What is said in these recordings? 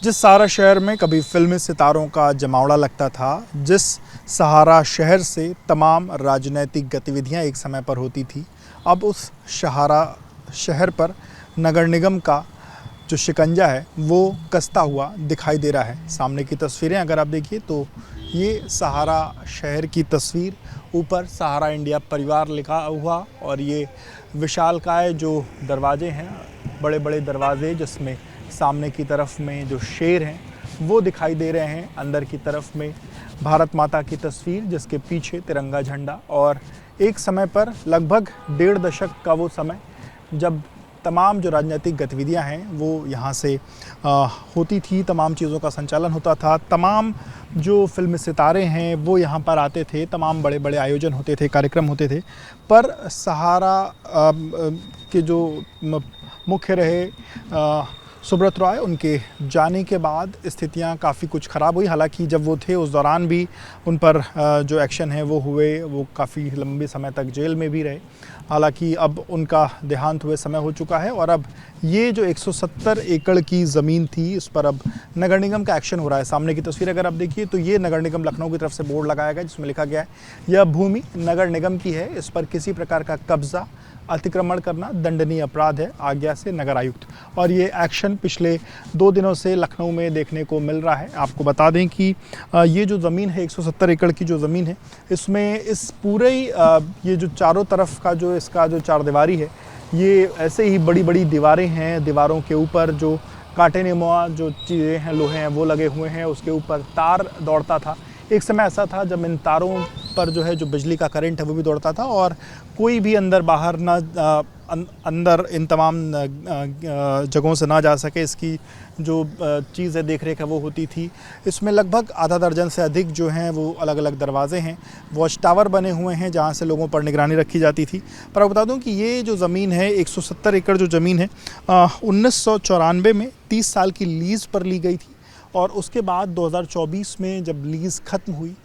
जिस सहारा शहर में कभी फिल्मी सितारों का जमावड़ा लगता था, जिस सहारा शहर से तमाम राजनीतिक गतिविधियां एक समय पर होती थी, अब उस सहारा शहर पर नगर निगम का जो शिकंजा है वो कसता हुआ दिखाई दे रहा है। सामने की तस्वीरें अगर आप देखिए तो ये सहारा शहर की तस्वीर, ऊपर सहारा इंडिया परिवार लिखा हुआ और ये विशालकाय जो दरवाजे हैं, बड़े बड़े दरवाजे जिसमें सामने की तरफ में जो शेर हैं वो दिखाई दे रहे हैं। अंदर की तरफ में भारत माता की तस्वीर जिसके पीछे तिरंगा झंडा। और एक समय पर लगभग 1.5 दशक का वो समय जब तमाम जो राजनीतिक गतिविधियां हैं वो यहाँ से होती थी, तमाम चीज़ों का संचालन होता था, तमाम जो फिल्मी सितारे हैं वो यहाँ पर आते थे, तमाम बड़े बड़े आयोजन होते थे, कार्यक्रम होते थे। पर सहारा के जो मुख्य रहे सुब्रत रॉय, उनके जाने के बाद स्थितियां काफ़ी कुछ ख़राब हुई। हालांकि जब वो थे उस दौरान भी उन पर जो एक्शन है वो हुए, वो काफ़ी लंबे समय तक जेल में भी रहे। हालांकि अब उनका देहांत हुए समय हो चुका है और अब ये जो 170 एकड़ की ज़मीन थी इस पर अब नगर निगम का एक्शन हो रहा है। सामने की तस्वीर अगर आप देखिए तो ये नगर निगम लखनऊ की तरफ से बोर्ड लगाया गया जिसमें लिखा गया है यह भूमि नगर निगम की है, इस पर किसी प्रकार का कब्जा अतिक्रमण करना दंडनीय अपराध है, आज्ञा से नगर आयुक्त। और ये एक्शन पिछले 2 दिनों से लखनऊ में देखने को मिल रहा है। आपको बता दें कि ये जो ज़मीन है 170 एकड़ की जो ज़मीन है, इसमें इस पूरे ये जो चारों तरफ का जो इसका जो चारदीवारी है, ये ऐसे ही बड़ी बड़ी दीवारें हैं। दीवारों के ऊपर जो कांटे नुमा जो चीज़ें हैं, लोहे हैं, वो लगे हुए हैं। उसके ऊपर तार दौड़ता था। एक समय ऐसा था जब इन तारों पर जो है जो बिजली का करंट है वो भी दौड़ता था और कोई भी अंदर बाहर ना अंदर इन तमाम जगहों से ना जा सके, इसकी जो चीज़ है देख रेख है वो होती थी। इसमें लगभग आधा दर्जन से अधिक जो हैं वो अलग अलग दरवाजे हैं, वॉच टावर बने हुए हैं जहाँ से लोगों पर निगरानी रखी जाती थी। पर आप बता दूं कि ये जो ज़मीन है 170 एकड़ जो ज़मीन है 1994 में 30 साल की लीज़ पर ली गई थी और उसके बाद 2024 में जब लीज़ ख़त्म हुई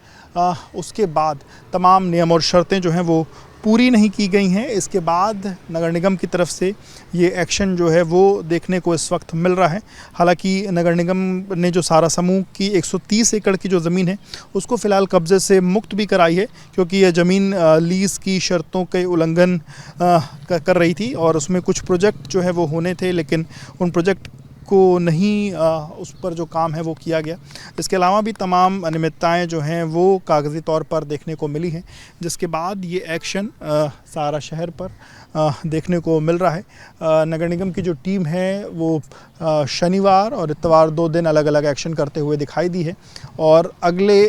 उसके बाद तमाम नियम और शर्तें जो हैं वो पूरी नहीं की गई हैं। इसके बाद नगर निगम की तरफ से ये एक्शन जो है वो देखने को इस वक्त मिल रहा है। हालांकि नगर निगम ने जो सहारा समूह की 130 एकड़ की जो ज़मीन है उसको फ़िलहाल कब्ज़े से मुक्त भी कराई है, क्योंकि यह ज़मीन लीज़ की शर्तों के उल्लंघन कर रही थी और उसमें कुछ प्रोजेक्ट जो है वो होने थे, लेकिन उन प्रोजेक्ट को नहीं उस पर जो काम है वो किया गया। इसके अलावा भी तमाम अनियमितताएं जो हैं वो कागज़ी तौर पर देखने को मिली हैं, जिसके बाद ये एक्शन सहारा शहर पर देखने को मिल रहा है। नगर निगम की जो टीम है वो शनिवार और इतवार 2 दिन अलग अलग एक्शन करते हुए दिखाई दी है और अगले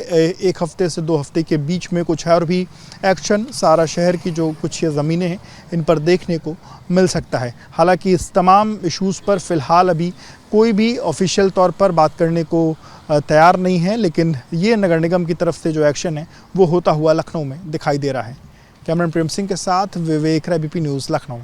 1 हफ्ते से 2 हफ्ते के बीच में कुछ और भी एक्शन सहारा शहर की जो कुछ ये ज़मीनें हैं इन पर देखने को मिल सकता है। हालांकि इस तमाम इश्यूज़ पर फ़िलहाल अभी कोई भी ऑफिशियल तौर पर बात करने को तैयार नहीं है, लेकिन ये नगर निगम की तरफ से जो एक्शन है वो होता हुआ लखनऊ में दिखाई दे रहा है। कैमरामैन प्रेम सिंह के साथ विवेक, ABP न्यूज़, लखनऊ।